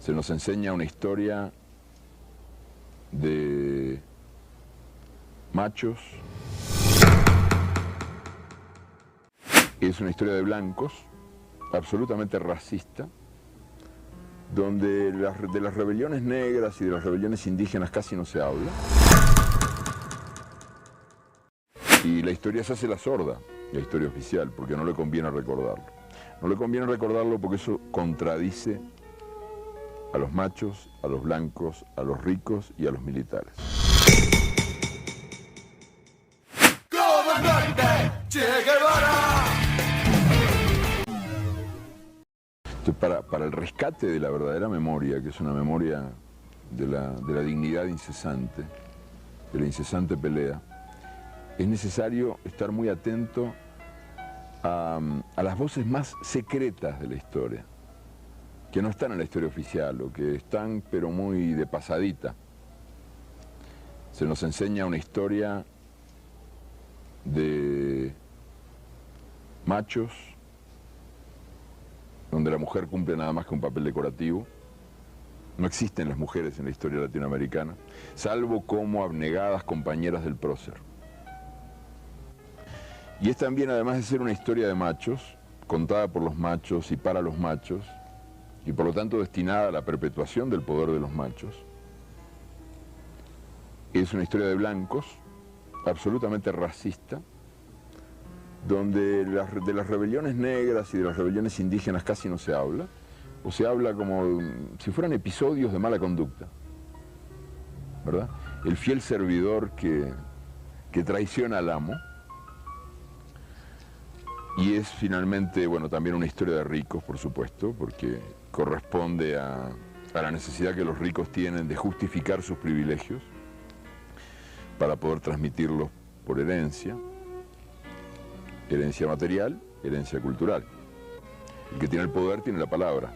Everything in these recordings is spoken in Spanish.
Se nos enseña una historia de machos, es una historia de blancos, absolutamente racista, donde de las rebeliones negras y de las rebeliones indígenas casi no se habla. Y la historia se hace la sorda, la historia oficial, porque no le conviene recordarlo. No le conviene recordarlo porque eso contradice a los machos, a los blancos, a los ricos y a los militares. ¡Comandante Che Guevara! Entonces, para el rescate de la verdadera memoria, que es una memoria de la dignidad incesante, de la incesante pelea, es necesario estar muy atento a las voces más secretas de la historia, que no están en la historia oficial, o que están pero muy de pasadita. Se nos enseña una historia de machos, donde la mujer cumple nada más que un papel decorativo. No existen las mujeres en la historia latinoamericana, salvo como abnegadas compañeras del prócer. Y es también, además de ser una historia de machos, contada por los machos y para los machos, y por lo tanto destinada a la perpetuación del poder de los machos, es una historia de blancos, absolutamente racista, donde de las rebeliones negras y de las rebeliones indígenas casi no se habla, o se habla como si fueran episodios de mala conducta, ¿verdad? El fiel servidor que traiciona al amo. Y es finalmente, bueno, también una historia de ricos, por supuesto, porque corresponde a la necesidad que los ricos tienen de justificar sus privilegios para poder transmitirlos por herencia, herencia material, herencia cultural. El que tiene el poder tiene la palabra.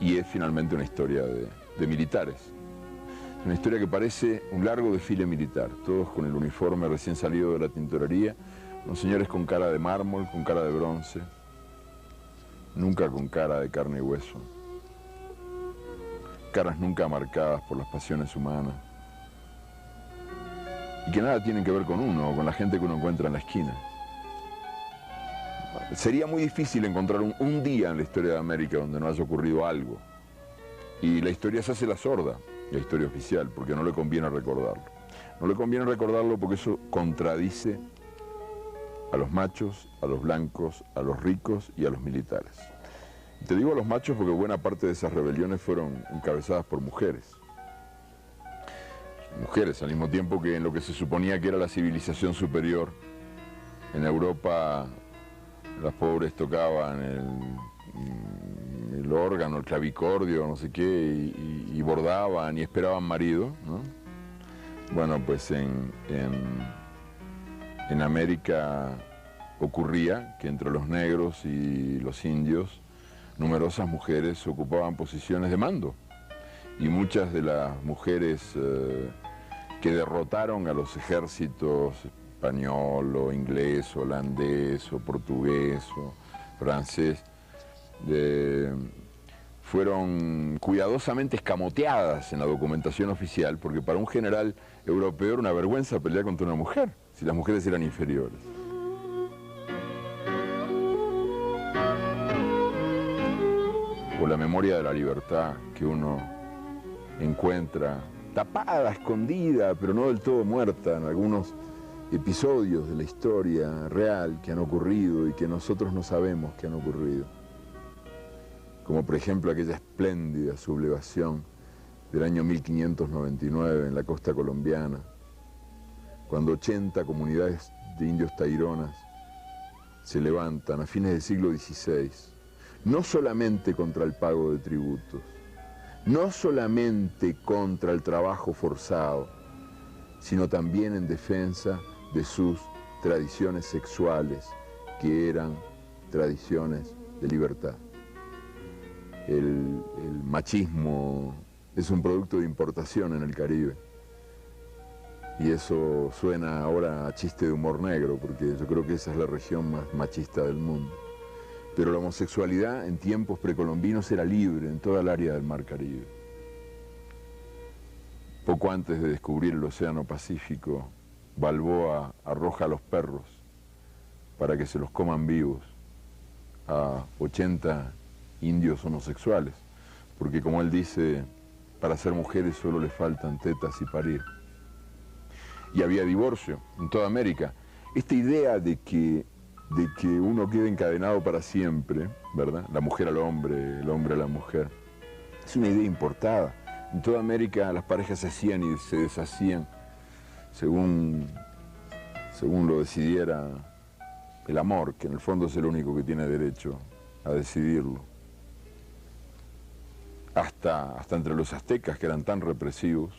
Y es finalmente una historia de militares. Una historia que parece un largo desfile militar, todos con el uniforme recién salido de la tintorería, unos señores con cara de mármol, con cara de bronce, nunca con cara de carne y hueso, caras nunca marcadas por las pasiones humanas, y que nada tienen que ver con uno o con la gente que uno encuentra en la esquina. Sería muy difícil encontrar un día en la historia de América donde no haya ocurrido algo, y la historia se hace la sorda, la historia oficial, porque no le conviene recordarlo. No le conviene recordarlo porque eso contradice a los machos, a los blancos, a los ricos y a los militares. Te digo a los machos porque buena parte de esas rebeliones fueron encabezadas por mujeres. Mujeres, al mismo tiempo que en lo que se suponía que era la civilización superior. En Europa las pobres tocaban el órgano, el clavicordio, no sé qué, y bordaban y esperaban marido, ¿no? Bueno, pues en América ocurría que entre los negros y los indios numerosas mujeres ocupaban posiciones de mando, y muchas de las mujeres que derrotaron a los ejércitos español o inglés, holandés o portugués o francés fueron cuidadosamente escamoteadas en la documentación oficial, porque para un general europeo era una vergüenza pelear contra una mujer si las mujeres eran inferiores. O la memoria de la libertad que uno encuentra tapada, escondida, pero no del todo muerta en algunos episodios de la historia real que han ocurrido y que nosotros no sabemos que han ocurrido. Como por ejemplo aquella espléndida sublevación del año 1599 en la costa colombiana, cuando 80 comunidades de indios taironas se levantan a fines del siglo XVI, no solamente contra el pago de tributos, no solamente contra el trabajo forzado, sino también en defensa de sus tradiciones sexuales, que eran tradiciones de libertad. El machismo es un producto de importación en el Caribe. Y eso suena ahora a chiste de humor negro, porque yo creo que esa es la región más machista del mundo. Pero la homosexualidad en tiempos precolombinos era libre en toda el área del Mar Caribe. Poco antes de descubrir el Océano Pacífico, Balboa arroja a los perros para que se los coman vivos a 80 indios homosexuales, porque como él dice, para ser mujeres solo les faltan tetas y parir. Y había divorcio en toda América. Esta idea de que uno quede encadenado para siempre, ¿verdad? La mujer al hombre, el hombre a la mujer, es una idea importada. En toda América las parejas se hacían y se deshacían según lo decidiera el amor, que en el fondo es el único que tiene derecho a decidirlo. Hasta entre los aztecas, que eran tan represivos,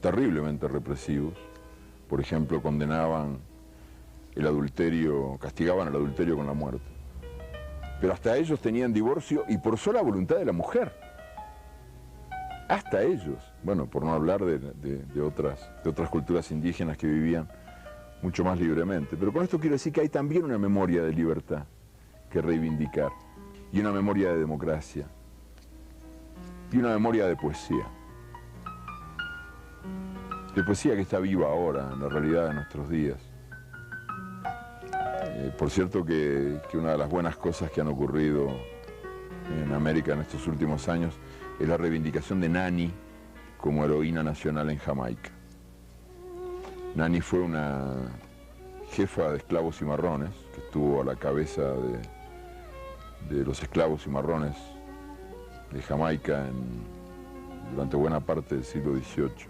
terriblemente represivos. Por ejemplo, condenaban el adulterio, castigaban el adulterio con la muerte. Pero hasta ellos tenían divorcio y por sola voluntad de la mujer. Hasta ellos. Bueno, por no hablar de otras culturas indígenas que vivían mucho más libremente. Pero con esto quiero decir que hay también una memoria de libertad que reivindicar, y una memoria de democracia, y una memoria de poesía. De poesía que está viva ahora, en la realidad de nuestros días. Por cierto que una de las buenas cosas que han ocurrido en América en estos últimos años es la reivindicación de Nani como heroína nacional en Jamaica. Nani fue una jefa de esclavos cimarrones que estuvo a la cabeza de los esclavos cimarrones de Jamaica durante buena parte del siglo XVIII.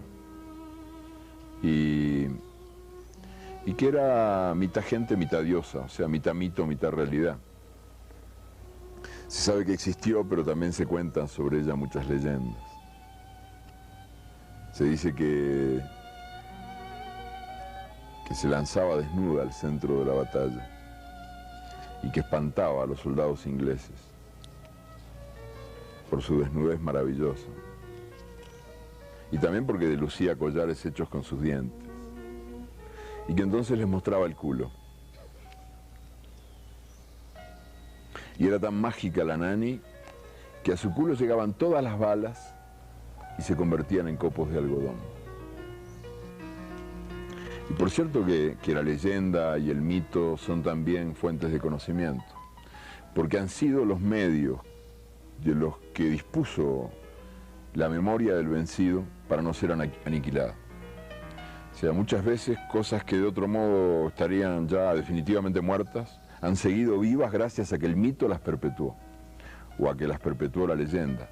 Y que era mitad gente, mitad diosa, o sea, mitad mito, mitad realidad. Se sabe que existió, pero también se cuentan sobre ella muchas leyendas. Se dice que se lanzaba desnuda al centro de la batalla y que espantaba a los soldados ingleses por su desnudez maravillosa. Y también porque lucía collares hechos con sus dientes. Y que entonces les mostraba el culo. Y era tan mágica la Nani que a su culo llegaban todas las balas y se convertían en copos de algodón. Y por cierto que la leyenda y el mito son también fuentes de conocimiento, porque han sido los medios de los que dispuso la memoria del vencido para no ser aniquilada. O sea, muchas veces cosas que de otro modo estarían ya definitivamente muertas han seguido vivas gracias a que el mito las perpetuó, o a que las perpetuó la leyenda.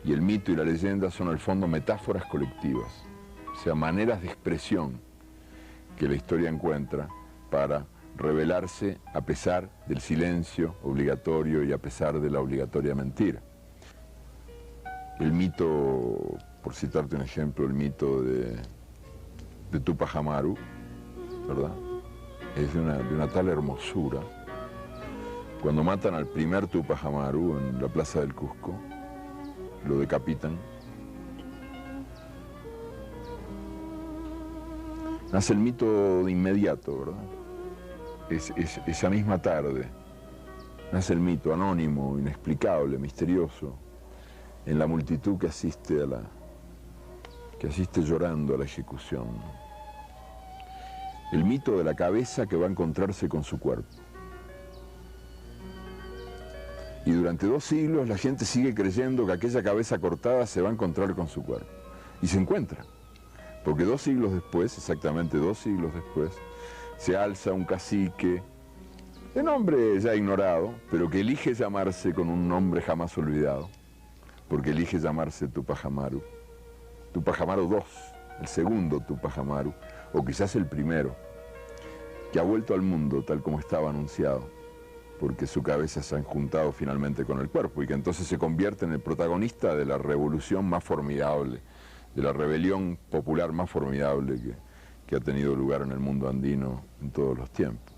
Y el mito y la leyenda son al fondo metáforas colectivas, o sea, maneras de expresión que la historia encuentra para revelarse a pesar del silencio obligatorio y a pesar de la obligatoria mentira. El mito, por citarte un ejemplo, el mito de Tupac Amaru, ¿verdad? Es de una tal hermosura. Cuando matan al primer Tupac Amaru en la plaza del Cusco, lo decapitan. Nace el mito de inmediato, ¿verdad? Esa misma tarde nace el mito anónimo, inexplicable, misterioso, en la multitud que asiste llorando a la ejecución. El mito de la cabeza que va a encontrarse con su cuerpo. Y durante 2 siglos la gente sigue creyendo que aquella cabeza cortada se va a encontrar con su cuerpo. Y se encuentra. Porque 2 siglos después, exactamente 2 siglos después, se alza un cacique, de nombre ya ignorado, pero que elige llamarse con un nombre jamás olvidado, porque elige llamarse Tupac Amaru. Tupac Amaru II, el segundo Tupac Amaru, o quizás el primero, que ha vuelto al mundo tal como estaba anunciado, porque su cabeza se ha juntado finalmente con el cuerpo, y que entonces se convierte en el protagonista de la revolución más formidable, de la rebelión popular más formidable que ha tenido lugar en el mundo andino en todos los tiempos.